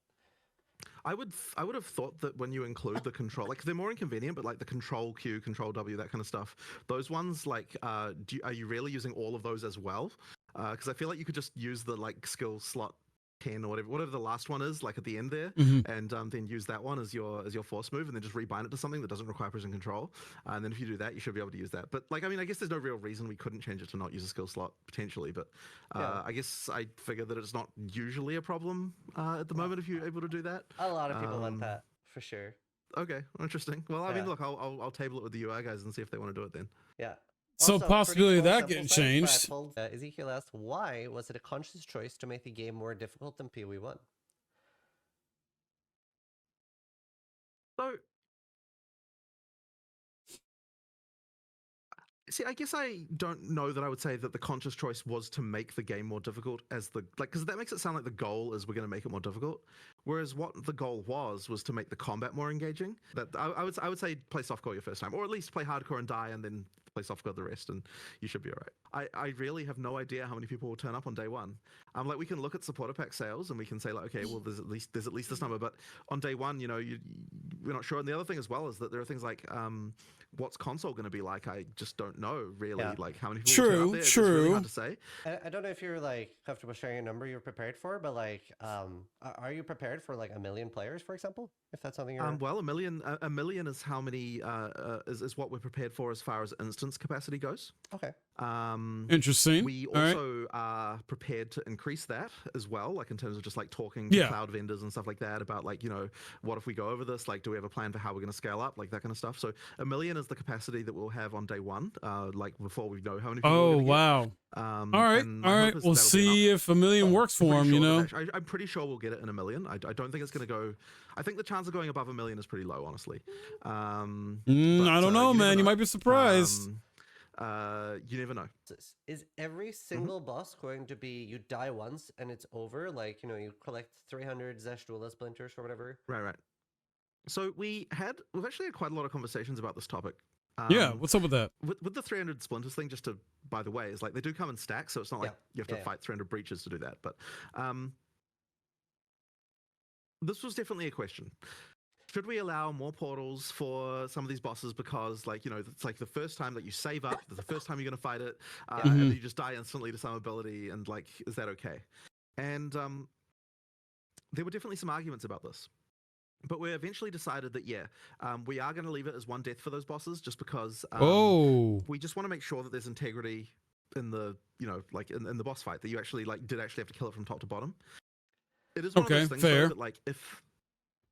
I would have thought that when you include the control, like they're more inconvenient, but like the control Q, control W, that kind of stuff, those ones, like, are you really using all of those as well? Because I feel like you could just use the like skill slot 10 or whatever the last one is, like at the end there, and then use that one as your force move, and then just rebind it to something that doesn't require precision control. And then if you do that, you should be able to use that. But like, I mean, I guess there's no real reason we couldn't change it to not use a skill slot potentially. But I guess I figure that it's not usually a problem at the moment if you're able to do that. A lot of people want that for sure. Okay, interesting. Well, I mean, look, I'll table it with the UI guys and see if they want to do it then. Yeah. So Also, possibility of that sample getting size, changed. Ezekiel asked, why was it a conscious choice to make the game more difficult than PoE 1? So See, I guess I don't know that I would say that the conscious choice was to make the game more difficult because that makes it sound like the goal is we're going to make it more difficult. Whereas what the goal was to make the combat more engaging. That I would say play softcore your first time, or at least play hardcore and die, and then play softcore the rest, and you should be all right. I really have no idea how many people will turn up on day one. Like we can look at supporter pack sales and we can say like, okay, well there's at least this number, but on day one, we're not sure. And the other thing as well is that there are things like what's console going to be like? I just don't know really. Yeah. Like how many people will turn up there. It's really hard to say. I don't know if you're like comfortable sharing a number you're prepared for, but like, are you prepared for like 1 million players, for example? If that's something you're well, 1 million is how many is what we're prepared for as far as instance capacity goes. Okay. Interesting. We also are prepared to increase that as well, like in terms of just like talking to cloud vendors and stuff like that about like, what if we go over this? Like, do we have a plan for how we're going to scale up? Like that kind of stuff. So 1 million is the capacity that we'll have on day one, like before we know how many people Oh, wow. All right. We'll see if 1 million works for him, I'm pretty sure we'll get it in 1 million. I don't think it's going to go. I think the chance of going above 1 million is pretty low, honestly. I don't know, man. You might be surprised. You never know. Is every single boss going to be you die once and it's over? Like, you collect 300 Zeshtula splinters or whatever? Right. So we've actually had quite a lot of conversations about this topic. Yeah, what's up with that? With the 300 splinters thing, just to, by the way, is like they do come in stacks, so it's not like you have to fight 300 breaches to do that. But this was definitely a question. Should we allow more portals for some of these bosses because, like, it's like the first time that you save up, the first time you're going to fight it, and then you just die instantly to some ability, and, like, is that okay? And there were definitely some arguments about this. But we eventually decided that, we are going to leave it as one death for those bosses just because we just want to make sure that there's integrity in the, like, in the boss fight, that you actually, like, did actually have to kill it from top to bottom. It is one of those things though, that, like, if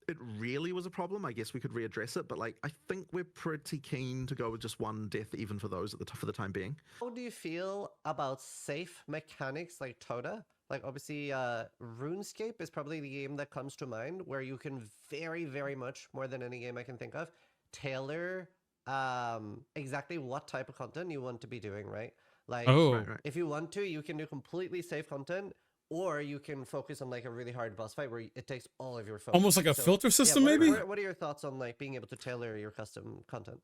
it really was a problem, I guess we could readdress it, but like I think we're pretty keen to go with just one death even for those for the time being. How do you feel about safe mechanics like Toda? Like obviously RuneScape is probably the game that comes to mind where you can very, very much, more than any game I can think of, tailor exactly what type of content you want to be doing, right? Like if you want to, you can do completely safe content, or you can focus on like a really hard boss fight where it takes all of your focus. Almost like a filter system, maybe? What are your thoughts on like being able to tailor your custom content?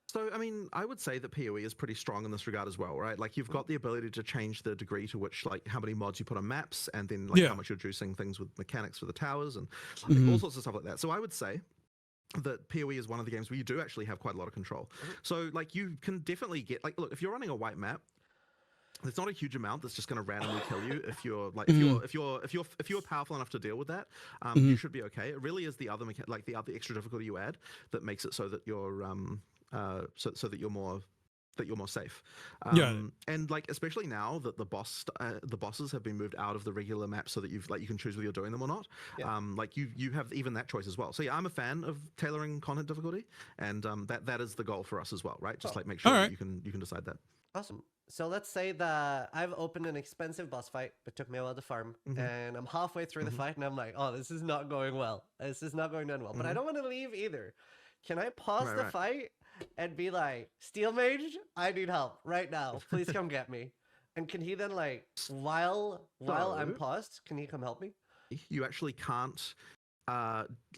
So, I mean, I would say that PoE is pretty strong in this regard as well, right? Like you've got the ability to change the degree to which, like how many mods you put on maps, and then like how much you're juicing things with mechanics for the towers and like, all sorts of stuff like that. So I would say that PoE is one of the games where you do actually have quite a lot of control. So like you can definitely get, like, look, if you're running a white map, there's not a huge amount that's just going to randomly kill you if you're like if you're powerful enough to deal with that, you should be okay. It really is the other extra difficulty you add that makes it so that you're so that you're more safe. And like especially now that the bosses have been moved out of the regular map so that you can choose whether you're doing them or not. Like you have even that choice as well. So yeah, I'm a fan of tailoring content difficulty, and that is the goal for us as well, right? Just like make sure that you can decide that. Awesome. So let's say that I've opened an expensive boss fight, but took me a while to farm, and I'm halfway through the fight, and I'm like, oh, this is not going well. This is not going down well. But I don't want to leave either. Can I pause the fight and be like, Steel Mage, I need help right now. Please come get me. And can he then like, while I'm paused, can he come help me? You actually can't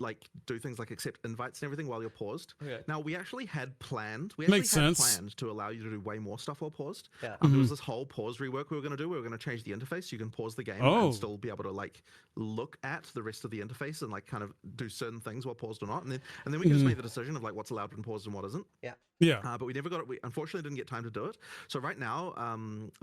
like do things like accept invites and everything while you're paused. Now we actually had planned to allow you to do way more stuff while paused. There was this whole pause rework we were going to do. We were going to change the interface so you can pause the game and still be able to like look at the rest of the interface and like kind of do certain things while paused or not, and then we can just make the decision of like what's allowed when paused and what isn't. But we never got it. We unfortunately didn't get time to do it. So right now,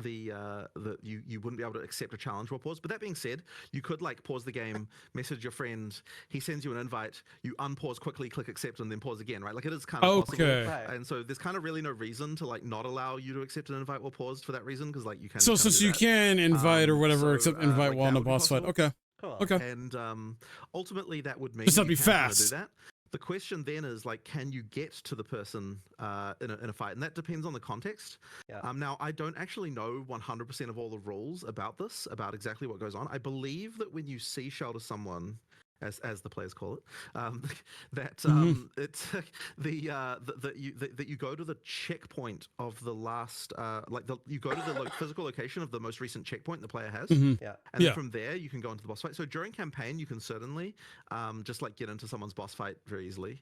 you wouldn't be able to accept a challenge while paused. But that being said, you could like pause the game, message your friend, he sends you an invite, you unpause quickly, click accept, and then pause again, right? Like it is kind of possible. And so there's kind of really no reason to like not allow you to accept an invite while paused for that reason, because like you can. So since you can invite or whatever, accept invite like while in a boss fight. Okay. Cool. Okay. And ultimately that would mean just not be do fast. that. The question then is like, can you get to the person in a fight? And that depends on the context. Now, I don't actually know 100% of all the rules about this, about exactly what goes on. I believe that when you sea shelter someone as the players call it, that it's that you go to the checkpoint of the last you go to the physical location of the most recent checkpoint the player has, and then from there you can go into the boss fight. So during campaign you can certainly just like get into someone's boss fight very easily.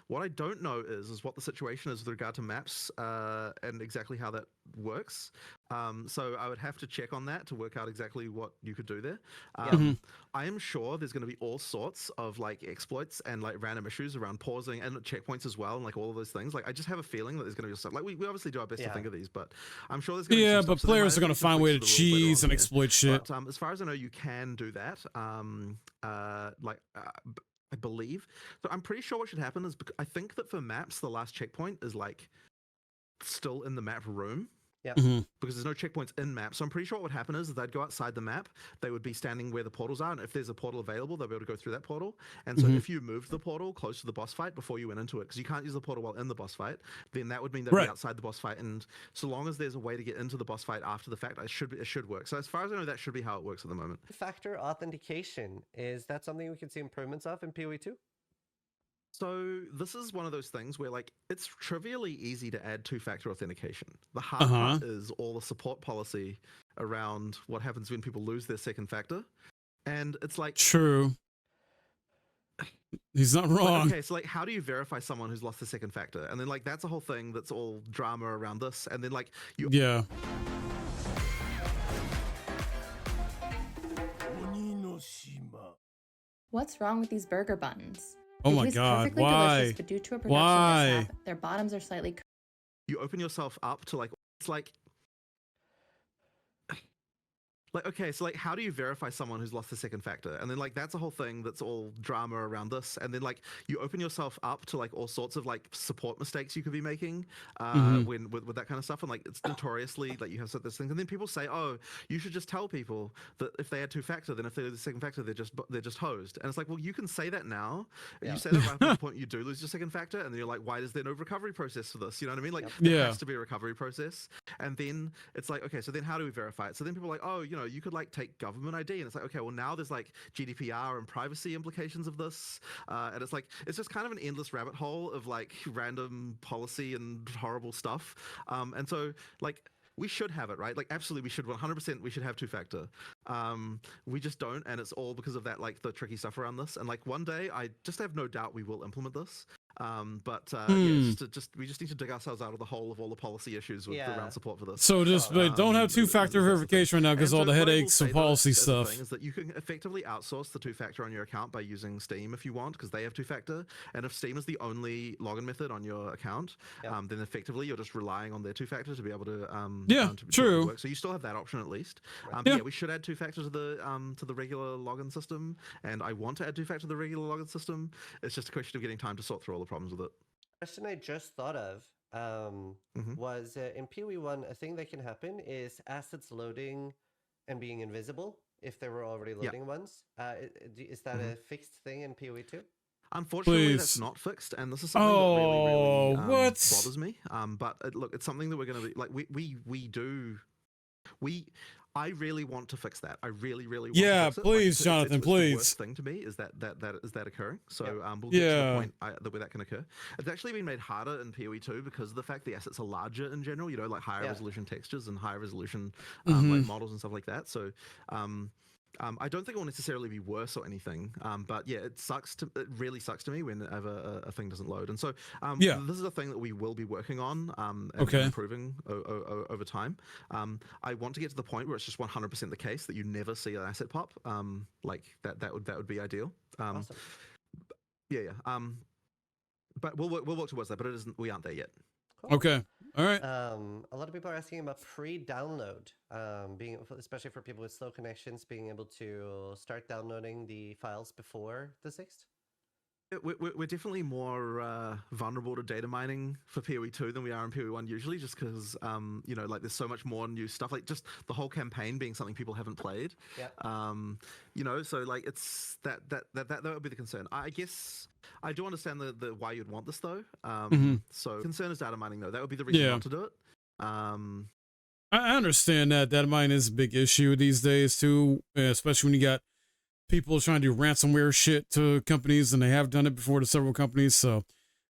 What I don't know is what the situation is with regard to maps and exactly how that works. So I would have to check on that to work out exactly what you could do there. I am sure there's going to be all sorts of like exploits and like random issues around pausing and checkpoints as well, and like all of those things. Like I just have a feeling that there's going to be stuff. Like we obviously do our best to think of these, but I'm sure there's going to be some but stuff. players are going to find a way to cheese and exploit shit. But as far as I know, you can do that. I believe. So I'm pretty sure what should happen is, I think that for maps, the last checkpoint is like still in the map room. Because there's no checkpoints in map. So I'm pretty sure what would happen is they'd go outside the map, they would be standing where the portals are, and if there's a portal available, they'll be able to go through that portal. And so if you moved the portal close to the boss fight before you went into it, because you can't use the portal while in the boss fight, then that would mean they'd be outside the boss fight. And so long as there's a way to get into the boss fight after the fact, it should work. So as far as I know, that should be how it works at the moment. Factor authentication, is that something we can see improvements of in PoE 2? So this is one of those things where like it's trivially easy to add two-factor authentication. The hard part is all the support policy around what happens when people lose their second factor. And it's like... True. He's not wrong. Like, okay, so like how do you verify someone who's lost the second factor? And then like that's a whole thing that's all drama around this. And then like you... What's wrong with these burger buns? Oh my god, why? But due to a production mishap, their bottoms are slightly... You open yourself up to like, it's like, okay, so like how do you verify someone who's lost the second factor? And then like that's a whole thing that's all drama around this. And then like you open yourself up to like all sorts of like support mistakes you could be making when with that kind of stuff. And like it's notoriously like you have those things. And then people say, oh, you should just tell people that if they had two-factor, then if they're the second factor, they're just hosed. And it's like, well, you can say that now. You say that right at the point you do lose your second factor, and then you're like, why is there no recovery process for this? You know what I mean? Like there has to be a recovery process. And then it's like, okay, so then how do we verify it? So then people are like, oh, you know, you could like take government ID, and it's like, okay, well now there's like GDPR and privacy implications of this, and it's like it's just kind of an endless rabbit hole of like random policy and horrible stuff. And so like we should have it, right? Like absolutely we should, 100% we should have two-factor. We just don't, and it's all because of that, like the tricky stuff around this. And like one day I just have no doubt we will implement this. We just need to dig ourselves out of the hole of all the policy issues with around support for this. So just don't have two-factor verification right now because all the headaches of policy stuff. The thing is that you can effectively outsource the two-factor on your account by using Steam if you want, because they have two-factor. And if Steam is the only login method on your account, then effectively you're just relying on their two-factor to be able to true. work. So you still have that option at least. We should add two-factor to the regular login system, and I want to add two-factor to the regular login system. It's just a question of getting time to sort through all the problems with it. Question I just thought of was in PoE 1, a thing that can happen is assets loading and being invisible if there were already loading ones. Is that a fixed thing in PoE 2? Unfortunately, that's not fixed, and this is something that really bothers me. But look, it's something that we're going to be like. I really want to fix that. I really want to fix it. Please, Jonathan, please. The worst thing to me is that occurring. So we'll get to the point where that can occur. It's actually been made harder in PoE 2 because of the fact the assets are larger in general. You know, like higher resolution textures and higher resolution like models and stuff like that. So I don't think it will necessarily be worse or anything, but yeah, it really sucks to me whenever a thing doesn't load. And so this is a thing that we will be working on and improving over time. I want to get to the point where it's just 100% the case that you never see an asset pop. Like that would be ideal. Awesome. But we'll work towards that, but we aren't there yet. Cool. Okay. All right. A lot of people are asking about pre-download, especially for people with slow connections, being able to start downloading the files before the 6th. We're definitely more vulnerable to data mining for PoE 2 than we are in PoE 1 usually, just because you know, like there's so much more new stuff, like just the whole campaign being something people haven't played. You know, so like it's that would be the concern. I guess I do understand the why you'd want this though. So concern is data mining though. That would be the reason not to do it. I understand that data mining is a big issue these days too, especially when you got people trying to do ransomware shit to companies, and they have done it before to several companies. So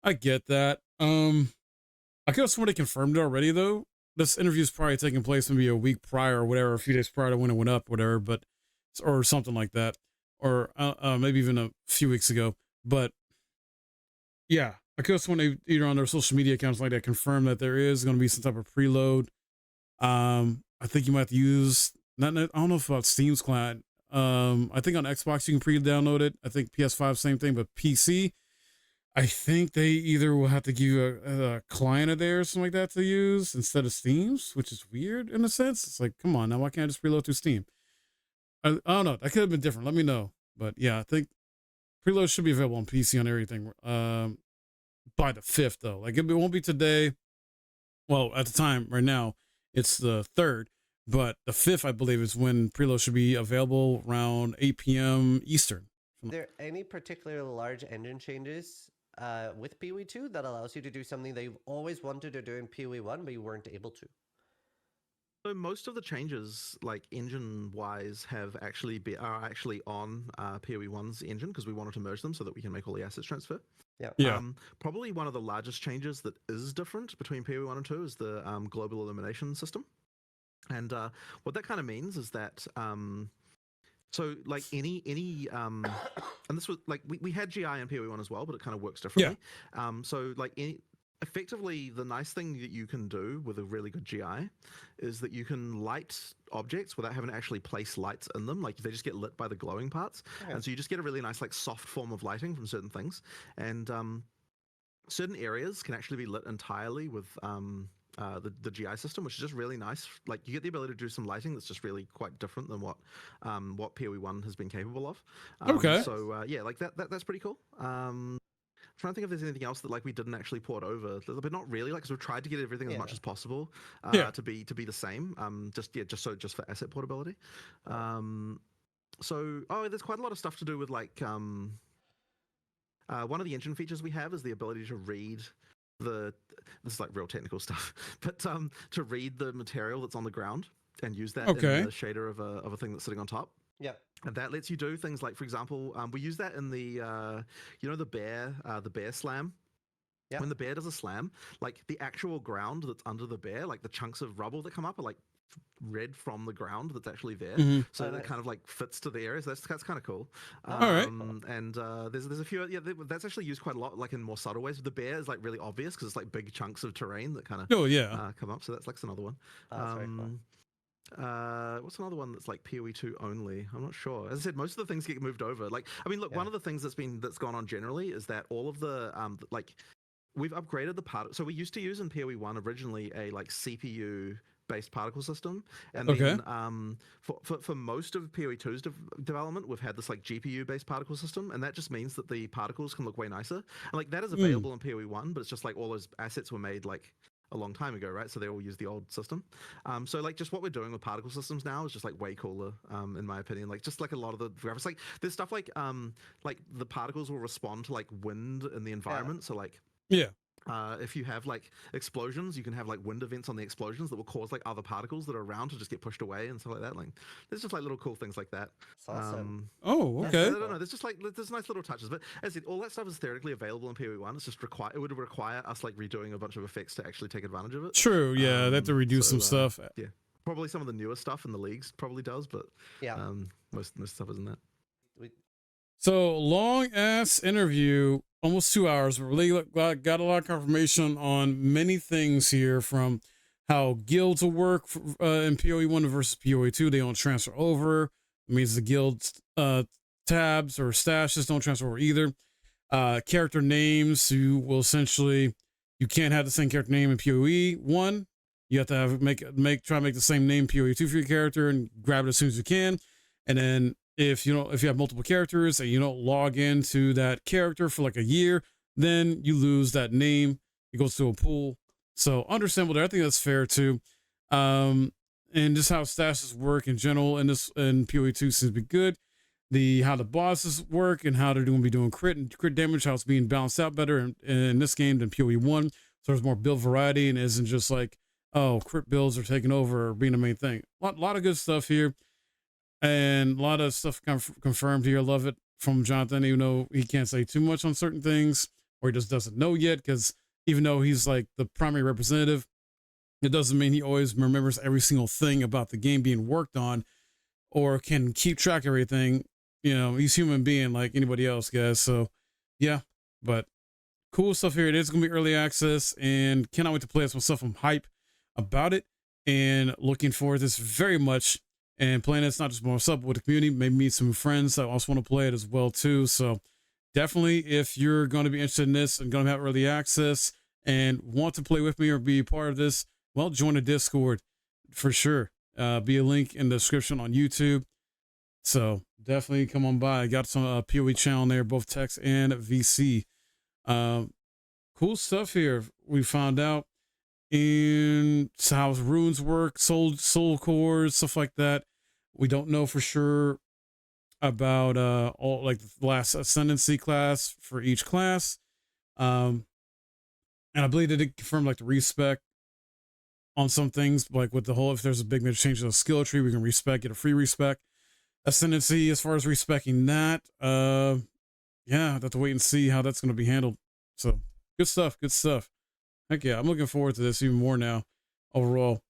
I get that. I could have sworn they confirmed it already though. This interview is probably taking place maybe a week prior or whatever, a few days prior to when it went up, whatever, but or something like that, or maybe even a few weeks ago. But yeah, I could have sworn they either on their social media accounts like that confirmed that there is going to be some type of preload. I think you might have to use I don't know about Steam's client. I think on Xbox you can pre-download it. I think PS5 same thing, but PC, I think they either will have to give you a client of theirs, something like that, to use instead of Steam's, which is weird in a sense. It's like, come on, now why can't I just preload through Steam? I don't know. That could have been different. Let me know. But yeah, I think preload should be available on PC on everything. By the 5th though. Like it won't be today. Well, at the time right now, it's the 3rd, but the 5th, I believe, is when preload should be available around 8 p.m. Eastern. Are there any particular large engine changes with PoE 2 that allows you to do something that you've always wanted to do in PoE 1, but you weren't able to? So most of the changes, like engine-wise, are actually on PoE 1's engine because we wanted to merge them so that we can make all the assets transfer. Yeah. Probably one of the largest changes that is different between PoE 1 and 2 is the global elimination system. And what that kind of means is that so like any and this was like we had GI in PoE 1 as well, but it kind of works differently. So like effectively, the nice thing that you can do with a really good GI is that you can light objects without having to actually place lights in them. Like they just get lit by the glowing parts. Okay. And so you just get a really nice like soft form of lighting from certain things. And certain areas can actually be lit entirely with the GI system, which is just really nice. Like you get the ability to do some lighting that's just really quite different than what PoE 1 has been capable of. Okay. So yeah, like that's pretty cool. Trying to think if there's anything else that like we didn't actually port over, but not really. Like, cause we've tried to get everything as much as possible to be the same. Just for asset portability. There's quite a lot of stuff to do with like one of the engine features we have is the ability to read this is like real technical stuff, but to read the material that's on the ground and use that in the shader of a thing that's sitting on top. Yeah. And that lets you do things like, for example, we use that in the, the bear slam. Yeah. When the bear does a slam, like the actual ground that's under the bear, like the chunks of rubble that come up are like red from the ground that's actually there. Mm-hmm. So that kind of like fits to the area. So that's kind of cool. All right. And there's a few, that's actually used quite a lot, like in more subtle ways. The bear is like really obvious because it's like big chunks of terrain that kind of come up. So that's like another one. That's very cool. What's another one that's like PoE 2 only? I'm not sure. As I said, most of the things get moved over. Like, I mean, look, one of the things that's gone on generally is that all of the we've upgraded the part. So we used to use in PoE 1 originally a like CPU based particle system, and then for most of PoE 2's development, we've had this like GPU based particle system, and that just means that the particles can look way nicer. And like that is available in PoE 1, but it's just like all those assets were made like a long time ago, right? So they all use the old system. So like just what we're doing with particle systems now is just like way cooler, in my opinion. Like just like a lot of the graphics, like there's stuff like the particles will respond to like wind in the environment. So like if you have like explosions, you can have like wind events on the explosions that will cause like other particles that are around to just get pushed away and stuff like that. Like there's just like little cool things like that. That's awesome. Okay. I don't know. There's just like there's nice little touches, but as I said, all that stuff is theoretically available in PoE 1. It's just it would require us like redoing a bunch of effects to actually take advantage of it. True. Yeah, they have to redo some stuff. Yeah, probably some of the newer stuff in the leagues probably does, but most stuff isn't that. So long ass interview, almost 2 hours. We really got a lot of confirmation on many things here, from how guilds will work in PoE 1 versus PoE 2. They don't transfer over. It means the guild tabs or stashes don't transfer over either. Character names, you will essentially, you can't have the same character name in PoE 1. You have to have try to make the same name PoE 2 for your character and grab it as soon as you can. And then if you have multiple characters and you don't log into that character for like a year, then you lose that name. It goes to a pool. So understandable there. I think that's fair too. And just how stashes work in general in PoE 2 seems to be good. How the bosses work and how they're going to be doing crit and crit damage, how it's being balanced out better in this game than PoE 1. So there's more build variety and isn't just like, oh, crit builds are taking over or being the main thing. A lot of good stuff here. and a lot of stuff confirmed here. Love it from Jonathan, even though he can't say too much on certain things, or he just doesn't know yet, because even though he's like the primary representative, it doesn't mean he always remembers every single thing about the game being worked on or can keep track of everything. You know, he's a human being like anybody else, guys. So yeah, but cool stuff here. It is going to be early access, and cannot wait to play this myself. I'm hype about it and looking forward to this very much, and playing this not just by myself, but with the community, maybe meet some friends that also want to play it as well too. So definitely, if you're going to be interested in this and going to have early access and want to play with me or be part of this, well, join the Discord for sure. Be a link in the description on YouTube. So definitely come on by. I got some PoE channel there, both text and VC. Cool stuff here. We found out in how runes work, soul cores, stuff like that. We don't know for sure about all like the last ascendancy class for each class. And I believe that it confirmed like the respec on some things, like with the whole, if there's a big major change to the skill tree, we can respec, get a free respec. Ascendancy, as far as respecing that, yeah, I have to wait and see how that's going to be handled. So good stuff. Heck yeah, I'm looking forward to this even more now overall.